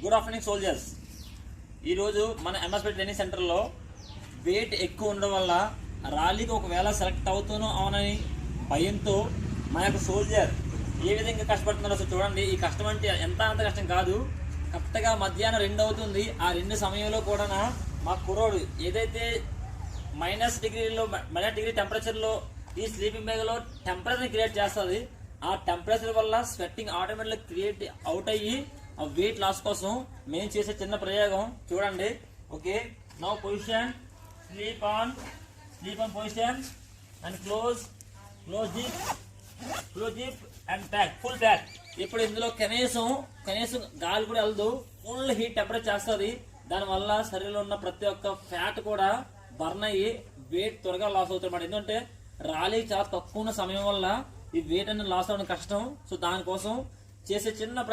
Good afternoon soldiers. ఈరోజు మన MSP training సెంటర్లో వెయిట్ ఎక్కువ ఉండడం వల్ల ర్యాలీకి ఒకవేళ సెలెక్ట్ అవుతానో అవునని భయంతో మా యొక్క సోల్జర్ ఏ విధంగా కష్టపడుతున్నారో అసలు చూడండి. ఈ కష్టం అంటే ఎంత అంత కష్టం కాదు. కరెక్ట్గా మధ్యాహ్నం 2 అవుతుంది. ఆ 2 సమయంలో కూడా మా కుర్రోడు ఏదైతే -డిగ్రీ టెంపరేచర్లో ఈ స్లీపింగ్ బ్యాగ్లో టెంపరేచర్ క్రియేట్ చేస్తుంది. ఆ టెంపరేచర్ వల్ల స్వెట్టింగ్ ఆటోమేటిక్ క్రియేట్ అవుట్ అయ్యి ఆ వెయిట్ లాస్ కోసం మేము చేసే చిన్న ప్రయోగం చూడండి. Okay, now position, sleep on position and close zip and pack, full pack. ఇప్పుడు ఇందులో కనీసం గాలి కూడా వెళ్దు, ఫుల్ హీట్ టెంపరేచర్ చేస్తుంది. దానివల్ల శరీరంలో ఉన్న ప్రతి ఒక్క ఫ్యాట్ కూడా బర్న్ అయ్యి వెయిట్ త్వరగా లాస్ అవుతారు. ఎందుకంటే ర్యాలీ చాలా తక్కువ ఉన్న సమయం వల్ల ఈ వెయిట్ అనేది లాస్ అవ్వడం కష్టం. సో దానికోసం చేసే చిన్న